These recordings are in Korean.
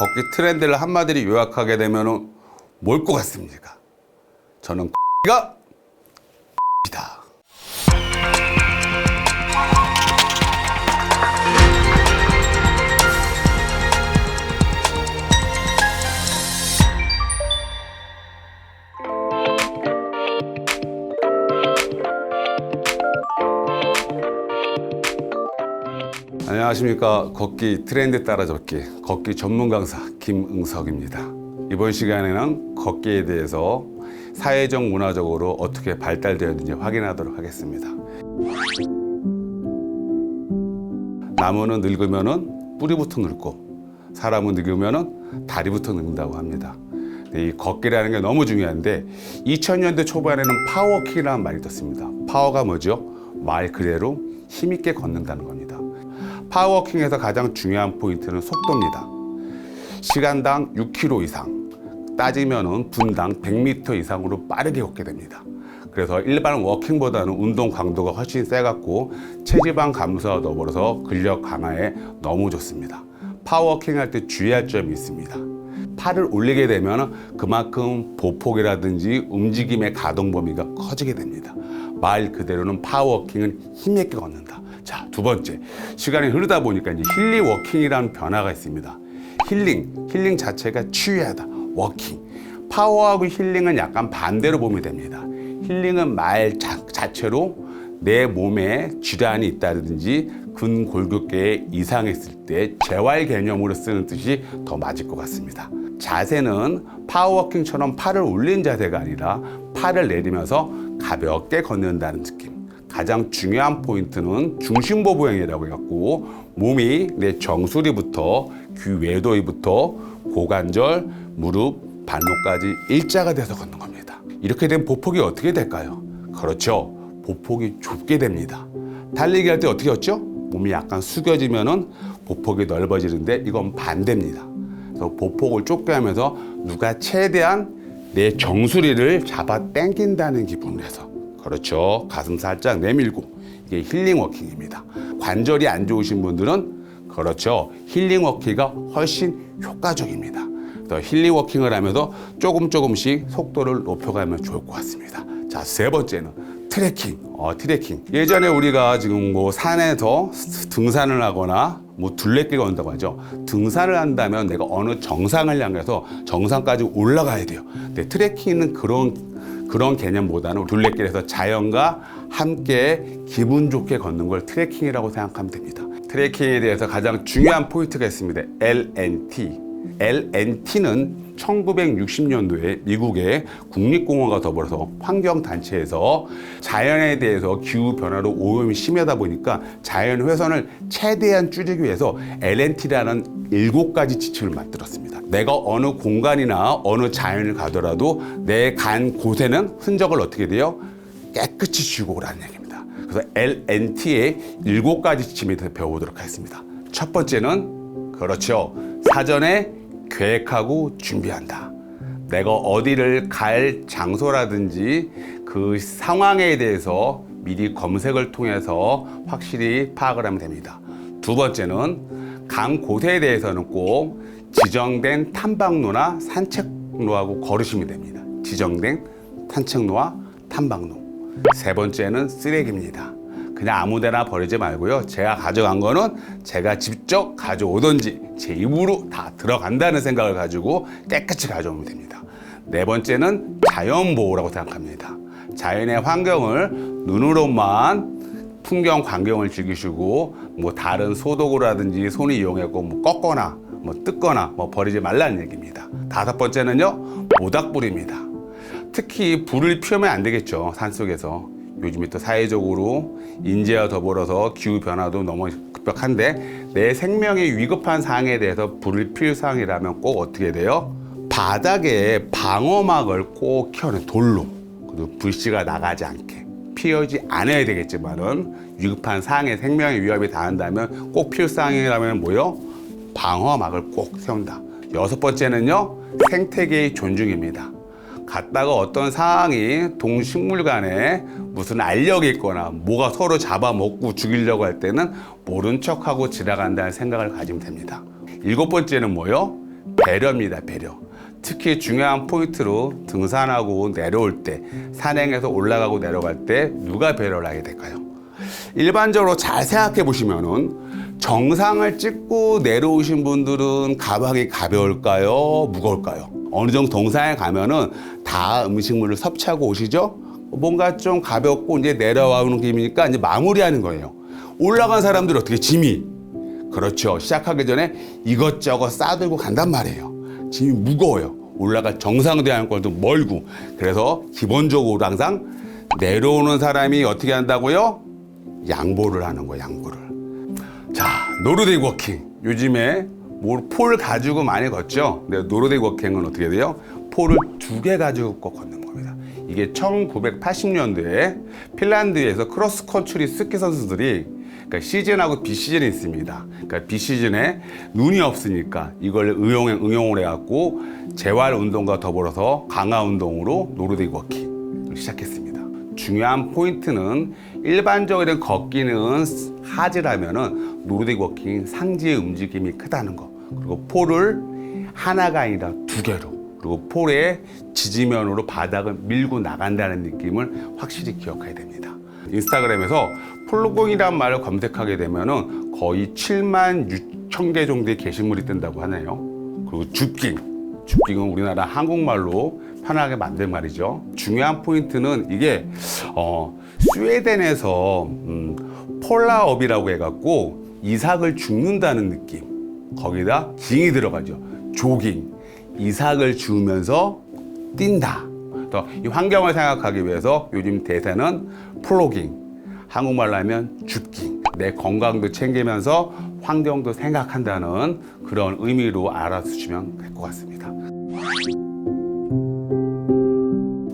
걷기 트렌드를 한마디로 요약하게 되면 뭘 것 같습니까? 저는 가 이다. 안녕하십니까. 걷기 트렌드 따라 걷기 걷기 전문 강사 김응석입니다. 이번 시간에는 걷기에 대해서 사회적 문화적으로 어떻게 발달되었는지 확인하도록 하겠습니다. 나무는 늙으면은 뿌리부터 늙고 사람은 늙으면은 다리부터 늙는다고 합니다. 이 걷기라는 게 너무 중요한데 2000년대 초반에는 파워워킹이라는 말이 떴습니다. 파워가 뭐죠? 말 그대로 힘있게 걷는다는 겁니다. 파워워킹에서 가장 중요한 포인트는 속도입니다. 시간당 6km 이상, 따지면은 분당 100m 이상으로 빠르게 걷게 됩니다. 그래서 일반 워킹보다는 운동 강도가 훨씬 세갖고 체지방 감소와 더불어서 근력 강화에 너무 좋습니다. 파워워킹 할 때 주의할 점이 있습니다. 팔을 올리게 되면 그만큼 보폭이라든지 움직임의 가동 범위가 커지게 됩니다. 말 그대로는 파워워킹은 힘있게 걷는다. 자, 두 번째, 시간이 흐르다 보니까 이제 힐링 워킹이라는 변화가 있습니다. 힐링 자체가 치유하다, 워킹. 파워하고 힐링은 약간 반대로 보면 됩니다. 힐링은 말 자체로 내 몸에 질환이 있다든지 근골격계에 이상이 있을 때 재활 개념으로 쓰는 뜻이 더 맞을 것 같습니다. 자세는 파워워킹처럼 팔을 올린 자세가 아니라 팔을 내리면서 가볍게 걷는다는 느낌. 가장 중요한 포인트는 중심보부행이라고 해갖고 몸이 내 정수리부터 귀 외도위부터 고관절, 무릎, 발목까지 일자가 돼서 걷는 겁니다. 이렇게 된 보폭이 어떻게 될까요? 그렇죠. 보폭이 좁게 됩니다. 달리기 할 때 어떻게 걷죠? 몸이 약간 숙여지면은 보폭이 넓어지는데 이건 반대입니다. 그래서 보폭을 좁게 하면서 누가 최대한 내 정수리를 잡아 당긴다는 기분으로 해서 그렇죠. 가슴 살짝 내밀고 이게 힐링 워킹입니다. 관절이 안 좋으신 분들은 그렇죠. 힐링 워킹가 훨씬 효과적입니다. 그래서 힐링 워킹을 하면서 조금씩 속도를 높여가면 좋을 것 같습니다. 자, 세 번째는 트레킹. 트레킹. 예전에 우리가 지금 뭐 산에서 등산을 하거나 뭐 둘레길을 온다고 하죠. 등산을 한다면 내가 어느 정상을 향해서 정상까지 올라가야 돼요. 근데 트레킹은 그런 개념보다는 둘레길에서 자연과 함께 기분 좋게 걷는 걸 트레킹이라고 생각하면 됩니다. 트레킹에 대해서 가장 중요한 포인트가 있습니다. LNT. LNT는 1960년도에 미국의 국립공원과 더불어서 환경단체에서 자연에 대해서 기후변화로 오염이 심하다 보니까 자연 훼손을 최대한 줄이기 위해서 LNT라는 7가지 지침을 만들었습니다. 내가 어느 공간이나 어느 자연을 가더라도 내 간 곳에는 흔적을 어떻게 돼요? 깨끗이 지우고 오라는 얘기입니다. 그래서 LNT의 7가지 지침에 대해서 배워보도록 하겠습니다. 첫 번째는 그렇죠. 사전에 계획하고 준비한다. 내가 어디를 갈 장소라든지 그 상황에 대해서 미리 검색을 통해서 확실히 파악을 하면 됩니다. 두 번째는 간 곳에 대해서는 꼭 지정된 탐방로나 산책로하고 걸으시면 됩니다. 지정된 산책로와 탐방로. 세 번째는 쓰레기입니다. 그냥 아무데나 버리지 말고요. 제가 가져간 거는 제가 직접 가져오든지 제 입으로 다 들어간다는 생각을 가지고 깨끗이 가져오면 됩니다. 네 번째는 자연보호라고 생각합니다. 자연의 환경을 눈으로만 풍경 광경을 즐기시고 뭐 다른 소도구라든지 손을 이용하고 뭐 꺾거나 뭐 뜯거나 뭐 버리지 말라는 얘기입니다. 다섯 번째는요, 모닥불입니다. 특히 불을 피우면 안 되겠죠. 산속에서. 요즘에 또 사회적으로 인재와 더불어서 기후변화도 너무 급격한데 내 생명이 위급한 상황에 대해서 불을 피울 상황이라면 꼭 어떻게 돼요? 바닥에 방어막을 꼭 켜는 돌로 그리고 불씨가 나가지 않게 피우지 않아야 되겠지만은 위급한 상황에 생명의 위협이 닿는다면 꼭 피울 상황이라면 뭐요? 방어막을 꼭 세운다. 여섯 번째는요, 생태계의 존중입니다. 갔다가 어떤 상황이 동식물 간에 무슨 알력이 있거나 뭐가 서로 잡아먹고 죽이려고 할 때는 모른 척하고 지나간다는 생각을 가지면 됩니다. 일곱 번째는 뭐요? 배려입니다. 배려. 특히 중요한 포인트로 등산하고 내려올 때, 산행에서 올라가고 내려갈 때 누가 배려를 하게 될까요? 일반적으로 잘 생각해 보시면은 정상을 찍고 내려오신 분들은 가방이 가벼울까요? 무거울까요? 어느 정도 동상에 가면은 다 음식물을 섭취하고 오시죠? 뭔가 좀 가볍고 이제 내려와오는 김이니까 이제 마무리하는 거예요. 올라간 사람들 어떻게 짐이? 그렇죠. 시작하기 전에 이것저것 싸들고 간단 말이에요. 짐이 무거워요. 올라갈 정상대한 걸도 멀고. 그래서 기본적으로 항상 내려오는 사람이 어떻게 한다고요? 양보를 하는 거예요. 양보를. 자, 노르딕 워킹. 요즘에 폴 가지고 많이 걷죠. 근데 노르딕 워킹은 어떻게 돼요? 폴을 2개 가지고 꼭 걷는 겁니다. 이게 1980년대에 핀란드에서 크로스컨트리 스키 선수들이, 그러니까 시즌하고 비시즌이 있습니다. 그러니까 비시즌에 눈이 없으니까 이걸 응용을 해갖고 재활 운동과 더불어서 강화 운동으로 노르딕 워킹을 시작했습니다. 중요한 포인트는 일반적으로 걷기는 하지라면은 노르딕 워킹 상지의 움직임이 크다는 거. 그리고 폴을 하나가 아니라 2개로. 그리고 폴의 지지면으로 바닥을 밀고 나간다는 느낌을 확실히 기억해야 됩니다. 인스타그램에서 폴로공이라는 말을 검색하게 되면은 거의 7만 6천 개 정도의 게시물이 뜬다고 하네요. 그리고 줍깅은 우리나라 한국말로 편하게 만든 말이죠. 중요한 포인트는 이게 스웨덴에서 폴라업이라고 해갖고 이삭을 줍는다는 느낌. 거기다 깅이 들어가죠. 조깅. 이삭을 주우면서 뛴다. 또 이 환경을 생각하기 위해서 요즘 대세는 플로깅, 한국말로 하면 줍깅. 내 건강도 챙기면서 환경도 생각한다는 그런 의미로 알아주시면 될 것 같습니다.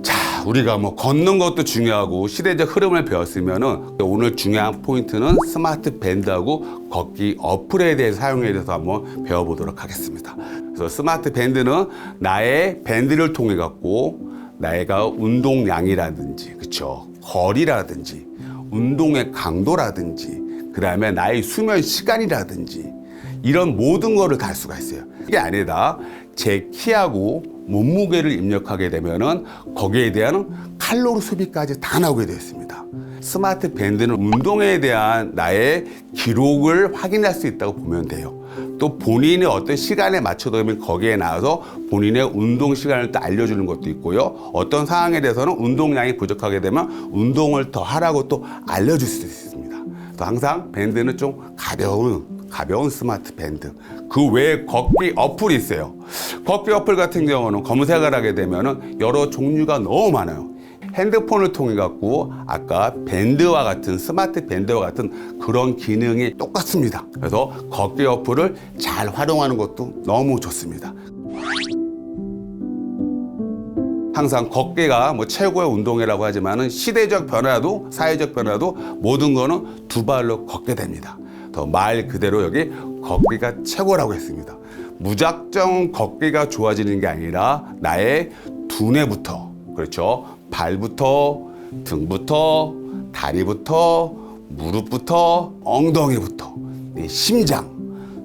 자, 우리가 걷는 것도 중요하고 시대적 흐름을 배웠으면은 오늘 중요한 포인트는 스마트 밴드하고 걷기 어플에 대해서 사용에 대해서 한번 배워보도록 하겠습니다. 그래서 스마트 밴드는 나의 밴드를 통해 갖고 나의가 운동량이라든지, 그쵸, 거리라든지, 운동의 강도라든지, 그 다음에 나의 수면 시간이라든지 이런 모든 거를 달 수가 있어요. 이게 아니다. 제 키하고 몸무게를 입력하게 되면은 거기에 대한 칼로리 소비까지 다 나오게 되어 있습니다. 스마트 밴드는 운동에 대한 나의 기록을 확인할 수 있다고 보면 돼요. 또 본인의 어떤 시간에 맞춰두면 거기에 나와서 본인의 운동 시간을 또 알려주는 것도 있고요. 어떤 상황에 대해서는 운동량이 부족하게 되면 운동을 더 하라고 또 알려줄 수도 있습니다. 또 항상 밴드는 좀 가벼운 스마트 밴드. 그 외에 걷기 어플이 있어요. 걷기 어플 같은 경우는 검색을 하게 되면은 여러 종류가 너무 많아요. 핸드폰을 통해 갖고 아까 밴드와 같은 스마트 밴드와 같은 그런 기능이 똑같습니다. 그래서 걷기 어플을 잘 활용하는 것도 너무 좋습니다. 항상 걷기가 최고의 운동이라고 하지만은 시대적 변화도 사회적 변화도 모든 거는 2발로 걷게 됩니다. 더 말 그대로 여기 걷기가 최고라고 했습니다. 무작정 걷기가 좋아지는 게 아니라 나의 두뇌부터, 그렇죠? 발부터, 등부터, 다리부터, 무릎부터, 엉덩이부터, 심장,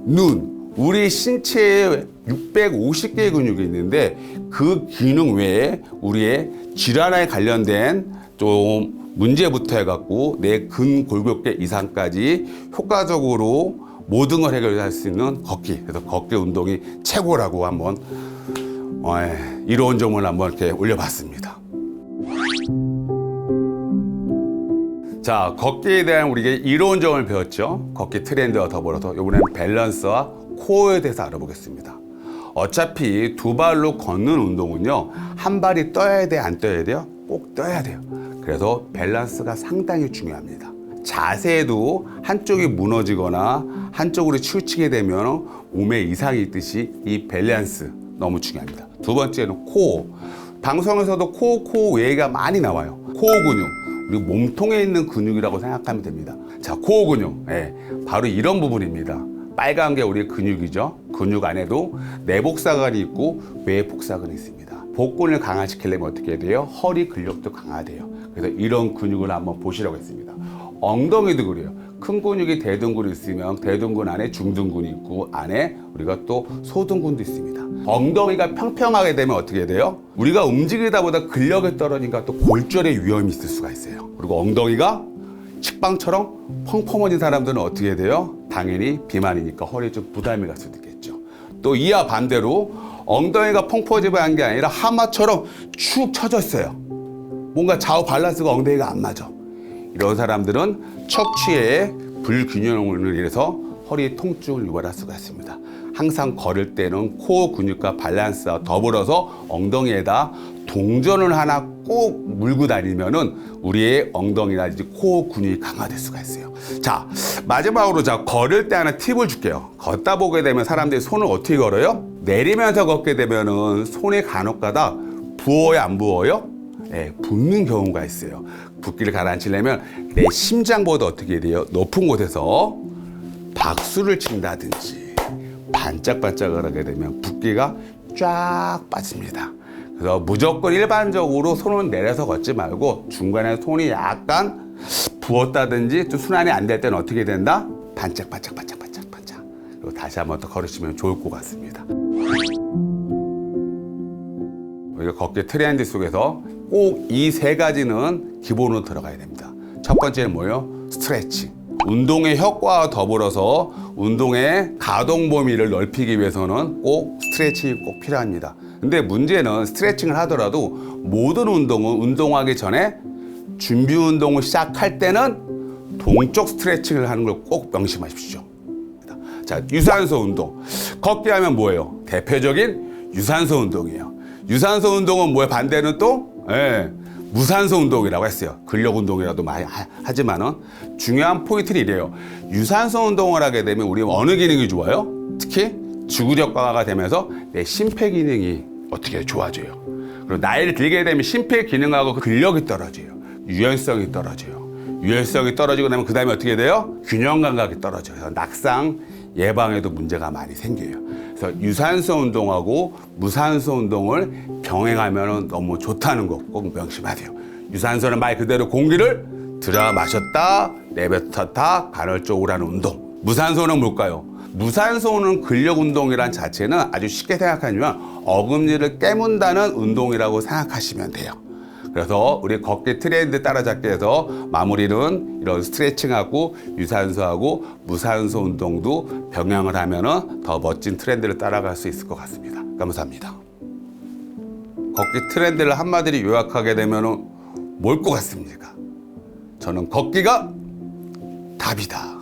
눈, 우리 신체에 650개의 근육이 있는데 그 기능 외에 우리의 질환에 관련된 좀 문제부터 해갖고 내 근골격계 이상까지 효과적으로 모든 걸 해결할 수 있는 걷기. 그래서 걷기 운동이 최고라고 한번 이로운 점을 한번 이렇게 올려봤습니다. 자, 걷기에 대한 우리가 이로운 점을 배웠죠. 걷기 트렌드와 더불어서 이번에는 밸런스와 코어에 대해서 알아보겠습니다. 어차피 2발로 걷는 운동은요, 한 발이 떠야 돼, 안 떠야 돼요? 꼭 떠야 돼요. 그래서 밸런스가 상당히 중요합니다. 자세도 한쪽이 무너지거나 한쪽으로 치우치게 되면 몸에 이상이 있듯이 이 밸런스 너무 중요합니다. 2번째는 코어. 방송에서도 코어 외가 많이 나와요. 코어 근육, 우리 몸통에 있는 근육이라고 생각하면 됩니다. 자, 코어 근육, 바로 이런 부분입니다. 빨간 게 우리의 근육이죠. 근육 안에도 내복사근이 있고 외복사근이 있습니다. 복근을 강화시키려면 어떻게 해야 돼요? 허리 근력도 강화돼요. 그래서 이런 근육을 한번 보시라고 했습니다. 엉덩이도 그래요. 큰 근육이 대둔근이 있으면 대둔근 안에 중둔근이 있고 안에 우리가 또 소둔근도 있습니다. 엉덩이가 평평하게 되면 어떻게 돼요? 우리가 움직이다 보다 근력이 떨어지니까 또 골절의 위험이 있을 수가 있어요. 그리고 엉덩이가 식빵처럼 펑펑해진 사람들은 어떻게 돼요? 당연히 비만이니까 허리에 좀 부담이 갈 수도 있겠죠. 또 이와 반대로 엉덩이가 펑퍼짐한 게 아니라 하마처럼 축 처져 있어요. 뭔가 좌우 밸런스가 엉덩이가 안 맞아. 이런 사람들은 척추의 불균형을 인해서 허리 통증을 유발할 수가 있습니다. 항상 걸을 때는 코어 근육과 밸런스와 더불어서 엉덩이에다 동전을 하나 꼭 물고 다니면은 우리의 엉덩이나 코어 근육이 강화될 수가 있어요. 자, 마지막으로 걸을 때 하나 팁을 줄게요. 걷다 보게 되면 사람들이 손을 어떻게 걸어요? 내리면서 걷게 되면은 손이 간혹가다 부어요, 안 부어요? 네, 붓는 경우가 있어요. 붓기를 가라앉히려면 내 심장보다 어떻게 돼요? 높은 곳에서 박수를 친다든지 반짝반짝을 하게 되면 붓기가 쫙 빠집니다. 그래서 무조건 일반적으로 손을 내려서 걷지 말고 중간에 손이 약간 부었다든지 좀 순환이 안 될 때는 어떻게 된다? 반짝반짝반짝반짝반짝. 그리고 다시 한번 더 걸으시면 좋을 것 같습니다. 우리가 걷기 트렌드 속에서 꼭 이 세 가지는 기본으로 들어가야 됩니다. 첫 번째는 뭐예요? 스트레칭. 운동의 효과와 더불어서 운동의 가동 범위를 넓히기 위해서는 꼭 스트레칭이 꼭 필요합니다. 근데 문제는 스트레칭을 하더라도 모든 운동은 운동하기 전에 준비 운동을 시작할 때는 동적 스트레칭을 하는 걸 꼭 명심하십시오. 자, 유산소 운동. 걷기 하면 뭐예요? 대표적인 유산소 운동이에요. 유산소 운동은 뭐예요? 반대는 또 무산소 운동이라고 했어요. 근력 운동이라도 많이 하지만은 중요한 포인트는 이래요. 유산소 운동을 하게 되면 우리 어느 기능이 좋아요? 특히 지구력 강화가 되면서 내 심폐 기능이 어떻게 좋아져요. 그리고 나이를 들게 되면 심폐 기능하고 근력이 떨어져요. 유연성이 떨어져요. 유연성이 떨어지고 나면 그 다음에 어떻게 돼요? 균형 감각이 떨어져요. 그래서 낙상 예방에도 문제가 많이 생겨요. 그래서 유산소 운동하고 무산소 운동을 병행하면 너무 좋다는 거 꼭 명심하세요. 유산소는 말 그대로 공기를 들여 마셨다 내뱉었다 간헐적으로 하는 운동. 무산소는 뭘까요? 무산소는 근력 운동이란 자체는 아주 쉽게 생각하면 어금니를 깨문다는 운동이라고 생각하시면 돼요. 그래서 우리 걷기 트렌드 따라잡기 해서 마무리는 이런 스트레칭하고 유산소하고 무산소 운동도 병행을 하면은 더 멋진 트렌드를 따라갈 수 있을 것 같습니다. 감사합니다. 걷기 트렌드를 한마디로 요약하게 되면은 뭘 것 같습니까? 저는 걷기가 답이다.